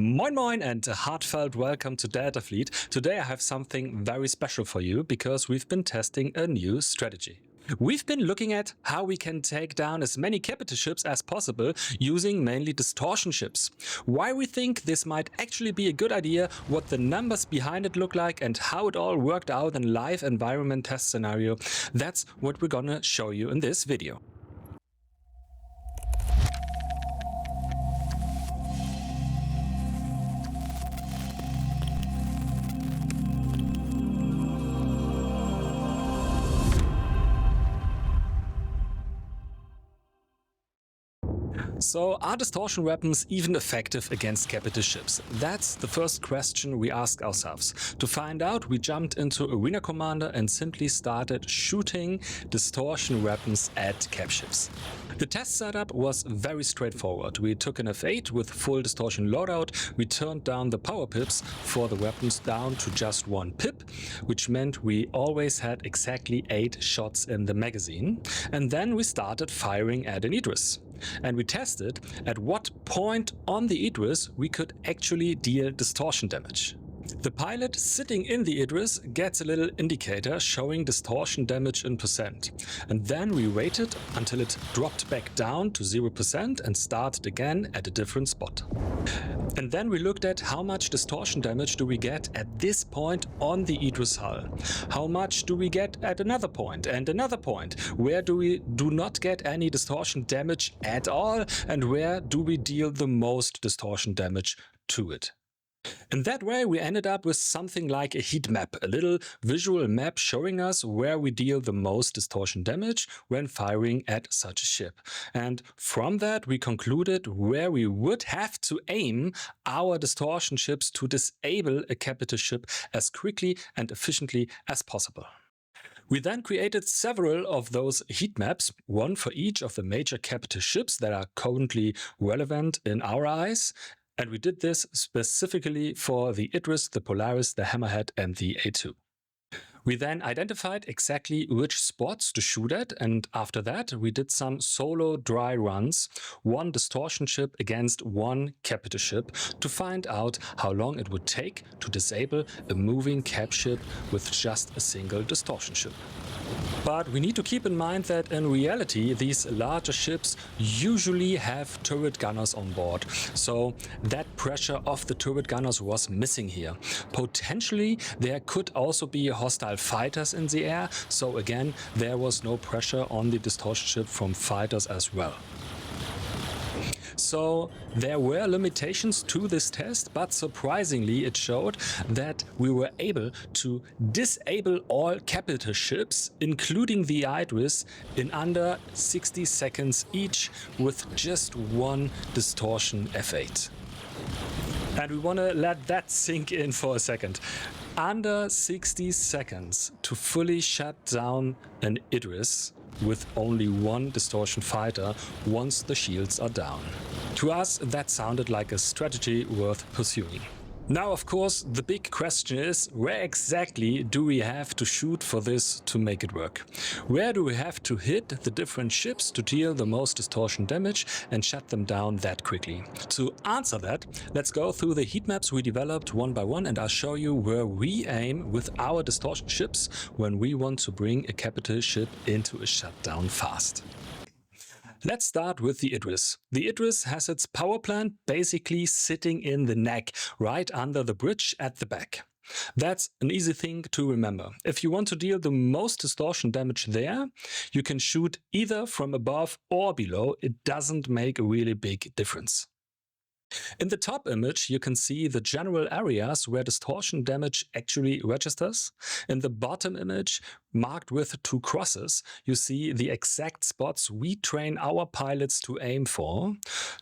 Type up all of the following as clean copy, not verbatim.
Moin moin and a heartfelt welcome to Delta Fleet. Today I have something very special for you because we've been testing a new strategy. We've been looking at how we can take down as many capital ships as possible using mainly distortion ships. Why we think this might actually be a good idea, what the numbers behind it look like and how it all worked out in live environment test scenario. That's what we're gonna show you in this video. So, are distortion weapons even effective against capital ships? That's the first question we asked ourselves. To find out, we jumped into Arena Commander and simply started shooting distortion weapons at capships. The test setup was very straightforward. We took an F8 with full distortion loadout, we turned down the power pips for the weapons down to just 1 pip, which meant we always had exactly 8 shots in the magazine, and then we started firing at an Idris. And we tested at what point on the Idris we could actually deal distortion damage. The pilot sitting in the Idris gets a little indicator showing distortion damage in percent. And then we waited until it dropped back down to 0% and started again at a different spot. And then we looked at how much distortion damage do we get at this point on the Idris hull. How much do we get at another point and another point? Where do we do not get any distortion damage at all? And where do we deal the most distortion damage to it? In that way, we ended up with something like a heat map, a little visual map showing us where we deal the most distortion damage when firing at such a ship. And from that, we concluded where we would have to aim our distortion ships to disable a capital ship as quickly and efficiently as possible. We then created several of those heat maps, one for each of the major capital ships that are currently relevant in our eyes. And we did this specifically for the Idris, the Polaris, the Hammerhead and the A2. We then identified exactly which spots to shoot at, and after that we did some solo dry runs, one distortion ship against one capital ship, to find out how long it would take to disable a moving cap ship with just a single distortion ship. But we need to keep in mind that in reality these larger ships usually have turret gunners on board, so that pressure of the turret gunners was missing here. Potentially there could also be hostile fighters in the air, so again there was no pressure on the distortion ship from fighters as well. So there were limitations to this test, but surprisingly it showed that we were able to disable all capital ships, including the Idris, in under 60 seconds each with just one distortion F8. And we want to let that sink in for a second. Under 60 seconds to fully shut down an Idris with only one distortion fighter once the shields are down. To us, that sounded like a strategy worth pursuing. Now, of course, the big question is, where exactly do we have to shoot for this to make it work? Where do we have to hit the different ships to deal the most distortion damage and shut them down that quickly? To answer that, let's go through the heat maps we developed one by one, and I'll show you where we aim with our distortion ships when we want to bring a capital ship into a shutdown fast. Let's start with the Idris. The Idris has its power plant basically sitting in the neck, right under the bridge at the back. That's an easy thing to remember. If you want to deal the most distortion damage there, you can shoot either from above or below. It doesn't make a really big difference. In the top image, you can see the general areas where distortion damage actually registers. In the bottom image, marked with 2 crosses, you see the exact spots we train our pilots to aim for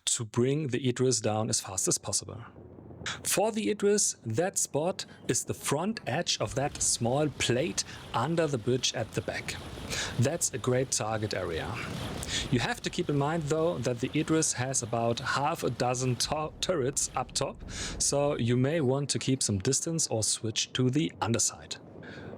to bring the Idris down as fast as possible. For the Idris, that spot is the front edge of that small plate under the bridge at the back. That's a great target area. You have to keep in mind though that the Idris has about half a dozen turrets up top, so you may want to keep some distance or switch to the underside.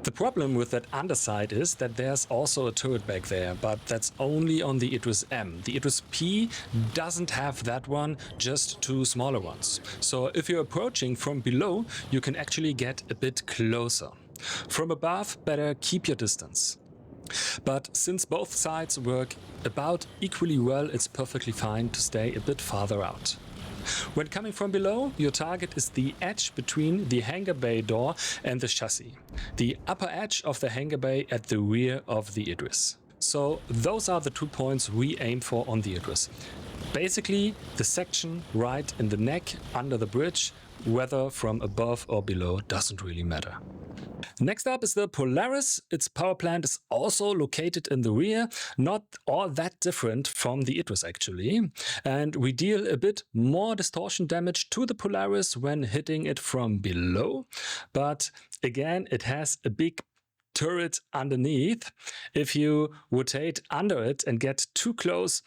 The problem with that underside is that there's also a turret back there, but that's only on the Idris M. The Idris P doesn't have that one, just two smaller ones. So if you're approaching from below, you can actually get a bit closer. From above, better keep your distance. But since both sides work about equally well, it's perfectly fine to stay a bit farther out. When coming from below, your target is the edge between the hangar bay door and the chassis, the upper edge of the hangar bay at the rear of the Idris. So those are the 2 points we aim for on the Idris. Basically, the section right in the neck under the bridge, whether from above or below, doesn't really matter. Next up is the Polaris. Its power plant is also located in the rear, not all that different from the Idris actually. And we deal a bit more distortion damage to the Polaris when hitting it from below. But again, it has a big turret underneath. If you rotate under it and get too close,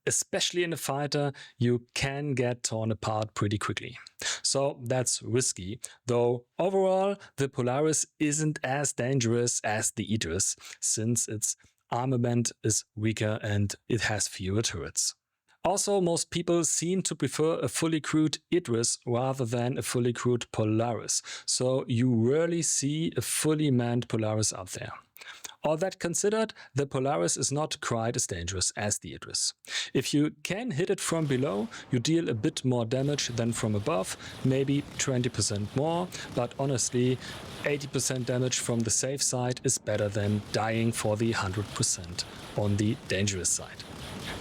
especially in a fighter, you can get torn apart pretty quickly. So that's risky, though overall the Polaris isn't as dangerous as the Idris, since its armament is weaker and it has fewer turrets. Also, most people seem to prefer a fully crewed Idris rather than a fully crewed Polaris, so you rarely see a fully manned Polaris out there. All that considered, the Polaris is not quite as dangerous as the Idris. If you can hit it from below, you deal a bit more damage than from above, maybe 20% more, but honestly, 80% damage from the safe side is better than dying for the 100% on the dangerous side.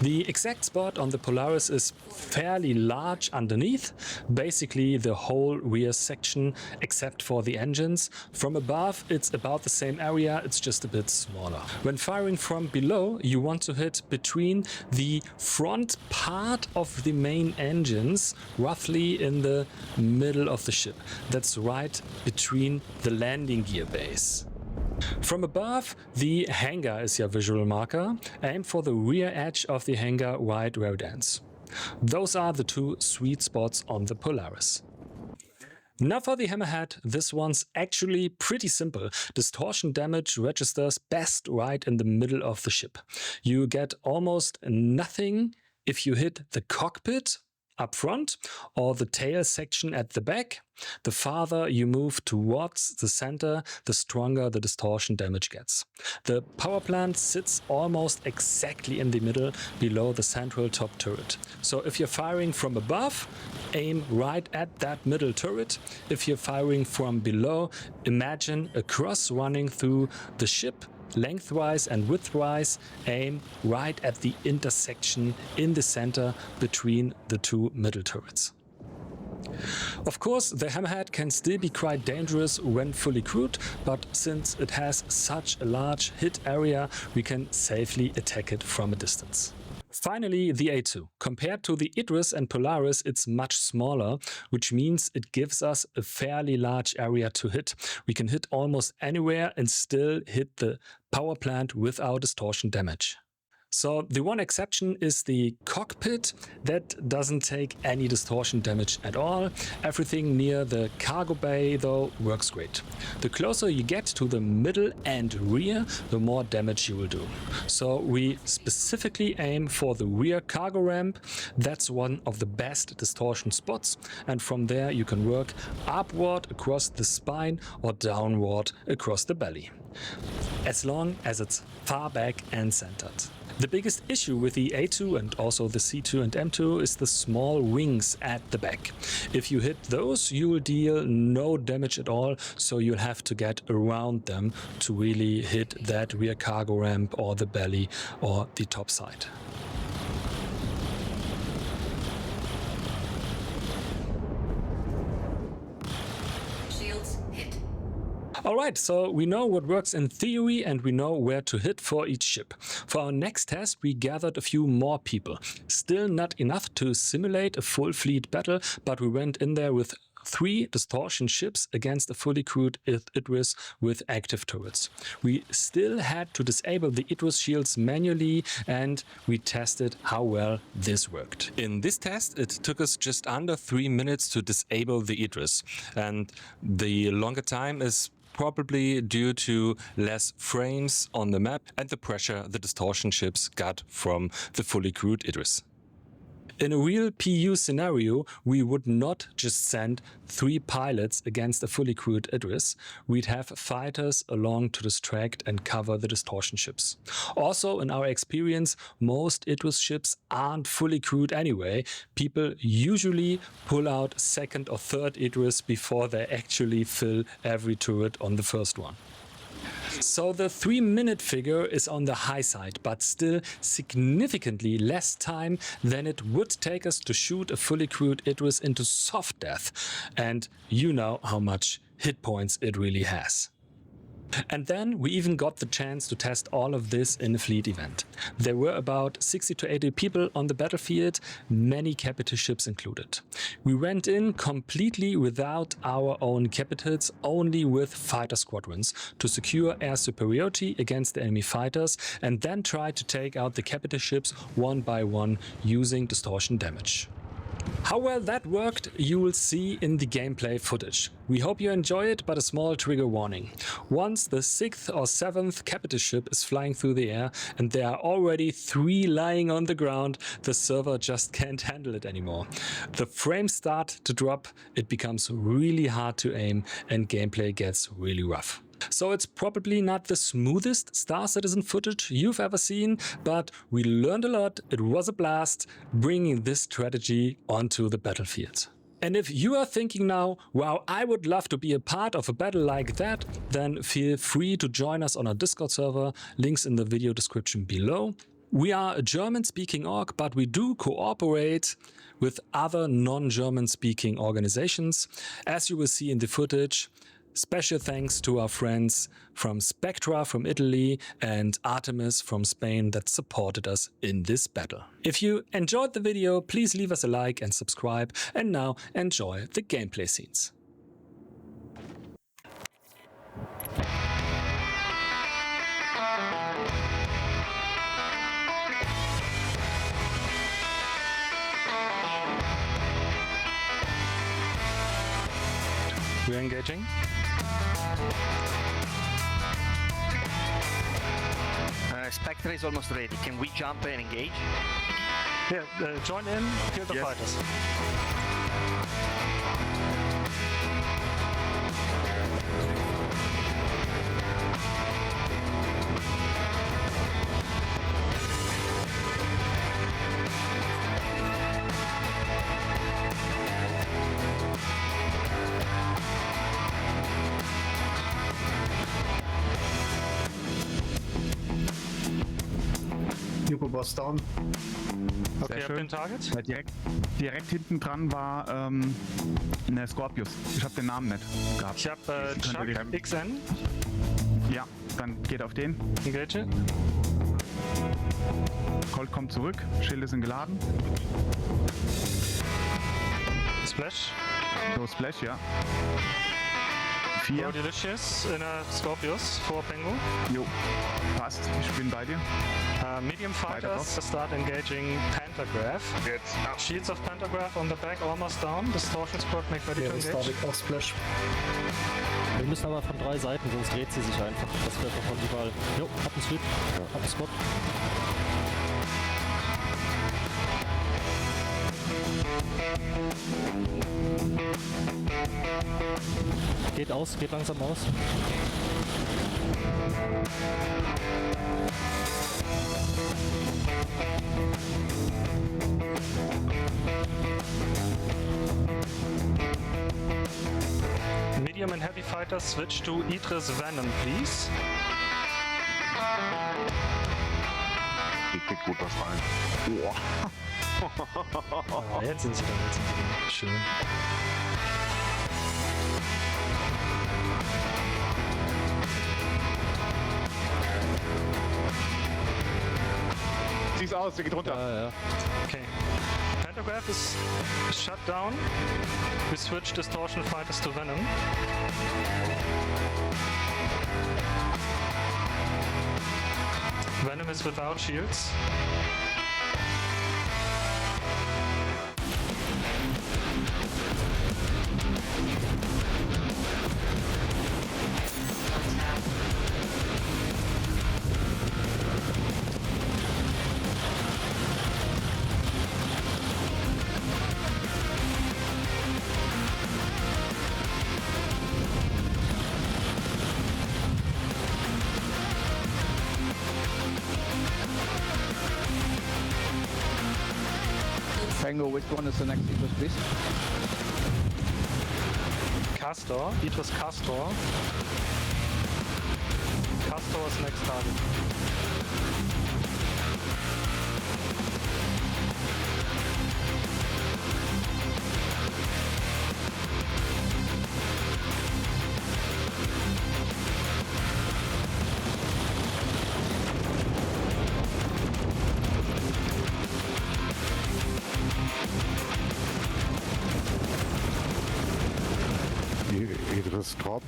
The exact spot on the Polaris is fairly large underneath, basically the whole rear section except for the engines. From above it's about the same area, it's just a bit smaller. When firing from below, you want to hit between the front part of the main engines, roughly in the middle of the ship. That's right between the landing gear base. From above, the hangar is your visual marker. Aim for the rear edge of the hangar right where it ends. Those are the two sweet spots on the Polaris. Now for the Hammerhead, this one's actually pretty simple. Distortion damage registers best right in the middle of the ship. You get almost nothing if you hit the cockpit up front or the tail section at the back. The farther you move towards the center, the stronger the distortion damage gets. The power plant sits almost exactly in the middle below the central top turret. So if you're firing from above, aim right at that middle turret. If you're firing from below, imagine a cross running through the ship. Lengthwise and widthwise, aim right at the intersection in the center between the two middle turrets. Of course, the Hammerhead can still be quite dangerous when fully crewed, but since it has such a large hit area, we can safely attack it from a distance. Finally, the A2. Compared to the Idris and Polaris, it's much smaller, which means it gives us a fairly large area to hit. We can hit almost anywhere and still hit the power plant without distortion damage. So the one exception is the cockpit. That doesn't take any distortion damage at all. Everything near the cargo bay though works great. The closer you get to the middle and rear, the more damage you will do. So we specifically aim for the rear cargo ramp. That's one of the best distortion spots, and from there you can work upward across the spine or downward across the belly, as long as it's far back and centered. The biggest issue with the A2 and also the C2 and M2 is the small wings at the back. If you hit those, you will deal no damage at all, so you'll have to get around them to really hit that rear cargo ramp or the belly or the top side. Alright, so we know what works in theory and we know where to hit for each ship. For our next test we gathered a few more people. Still not enough to simulate a full fleet battle, but we went in there with 3 Distortion-Schips against a fully crewed Idris with active turrets. We still had to disable the Idris shields manually, and we tested how well this worked. In this test it took us just under 3 minutes to disable the Idris, and the longer time is probably due to less frames on the map and the pressure the Distortion-Schips got from the fully crewed Idris. In a real PU scenario, we would not just send 3 pilots against a fully crewed Idris. We'd have fighters along to distract and cover the Distortion-Schips. Also, in our experience, most Idris ships aren't fully crewed anyway. People usually pull out second or third Idris before they actually fill every turret on the first one. So the 3-minute figure is on the high side, but still significantly less time than it would take us to shoot a fully crewed Idris into soft death. And you know how much hit points it really has. And then we even got the chance to test all of this in a fleet event. There were about 60 to 80 people on the battlefield, many capital ships included. We went in completely without our own capitals, only with fighter squadrons to secure air superiority against the enemy fighters, and then tried to take out the capital ships one by one using distortion damage. How well that worked, you will see in the gameplay footage. We hope you enjoy it, but a small trigger warning. Once the 6th or 7th capital ship is flying through the air and there are already 3 lying on the ground, the server just can't handle it anymore. The frames start to drop, it becomes really hard to aim, and gameplay gets really rough. So it's probably not the smoothest Star Citizen footage you've ever seen, but we learned a lot. It was a blast bringing this strategy onto the battlefield. And if you are thinking now, wow, I would love to be a part of a battle like that, then feel free to join us on our Discord server, links in the video description below. We are a German-speaking org, but we do cooperate with other non-German speaking organizations, as you will see in the footage. Special thanks to our friends from Spectra from Italy and Artemis from Spain that supported us in this battle. If you enjoyed the video, please leave us a like and subscribe, and now enjoy the gameplay scenes. We're engaging. Spectre is almost ready. Can we jump and engage? Yeah, join in, kill the fighters. Nuko Boss down. Okay, habt ihr den Target? Weil direkt hinten dran war eine Scorpius. Ich hab den Namen nicht gehabt. Ich hab Chuck XN. Ja, dann geht auf den. Engage. Colt kommt zurück, Schilde sind geladen. Splash. So, Splash, ja. 4. Delicious in a Scorpius, 4 Pengu. Jo, passt, ich bin bei dir. Medium fighters start engaging Pantograph. Shields of Pantograph on the back, almost down. Distortion squad make ready to engage. Auch Splash. Wir müssen aber von 3 Seiten, sonst dreht sie sich einfach. Das wird doch von überall. Jo, hab einen Sweep, hab einen Spot. Geht aus, geht langsam aus. Medium and heavy fighters switch to Idris Venom, please. Ich krieg gut was rein. Boah. Ah, jetzt sind sie da. Schön. Zieh's aus, der geht runter. Ja. Okay. Pantograph is shut down. We switch Distortion fighters to Venom. Venom is without shields. Tango, which one is the next Idris, please? Castor, Idris Castor. Castor is next target. Idris droppt.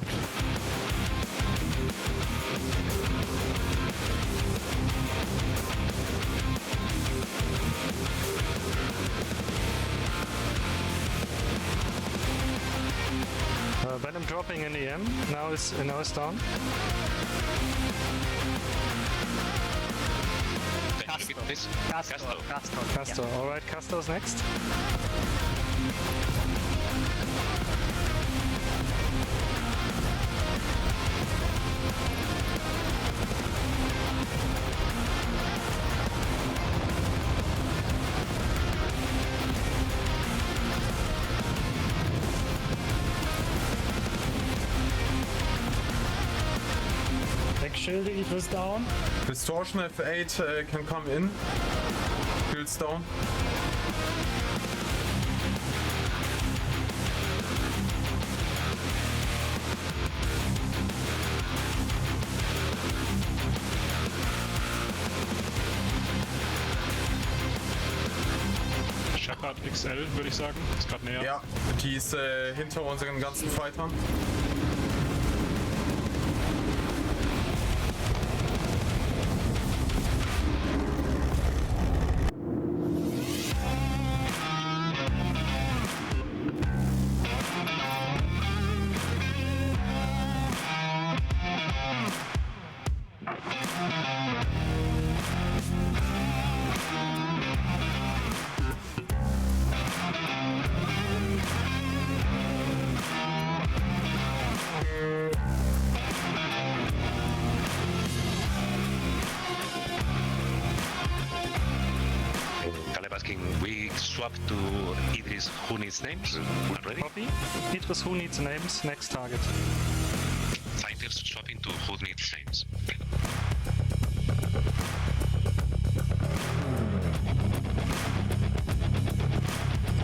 Venom dropping in EM, now is down. Castor, alright, Castor's next. Schilde, Idris down. Distortion F8 can come in. Builds down. Shepard XL, würde ich sagen. Ist gerade näher. Ja, die ist hinter unseren ganzen Fightern. We swap to Idris who needs names already. Copy. Idris who needs names, next target. Fighters swapping to who needs names.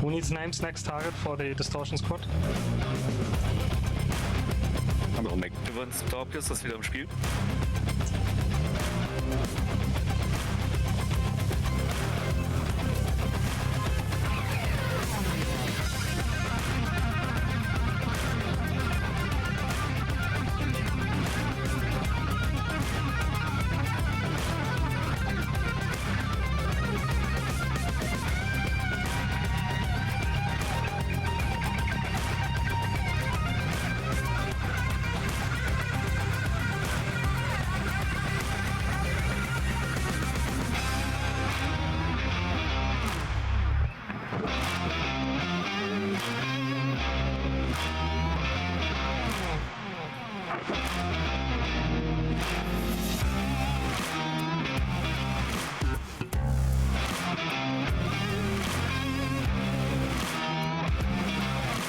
Who needs names, next target for the Distortion Squad? Warum merken wir uns Torpius, das wieder im Spiel?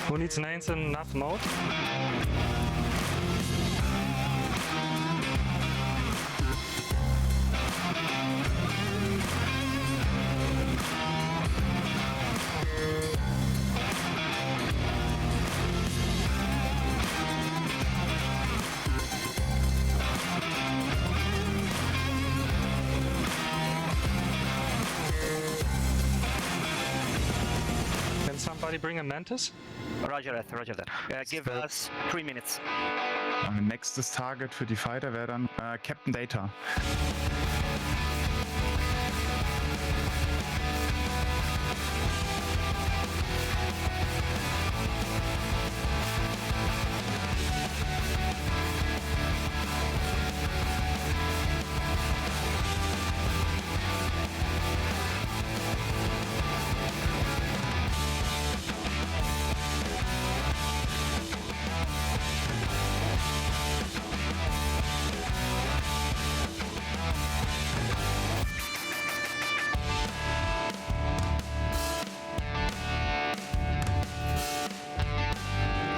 Who needs names in enough mode? Can somebody bring a Mantis? Roger that, roger that. Give us 3 minutes. Nächstes Target für die Fighter wäre dann Captain Data.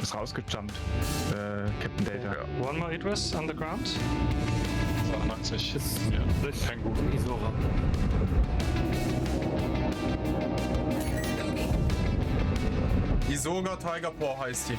bist rausgejumpt, Captain Data. One more Idris on the ground. 82. Ja, kein gut. Isora. Isoga Tiger Paw heißt die.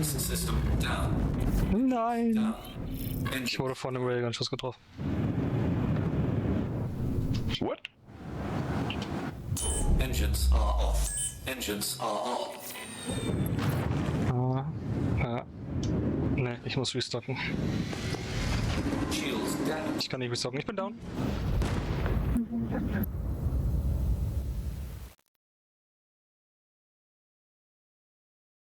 System down. Nein! Down. Ich wurde von einem Railgun-Schuss getroffen. What? Engines are off. Engines are on. Ne, ich muss restocken. Shields down. Ich kann nicht restocken, ich bin down.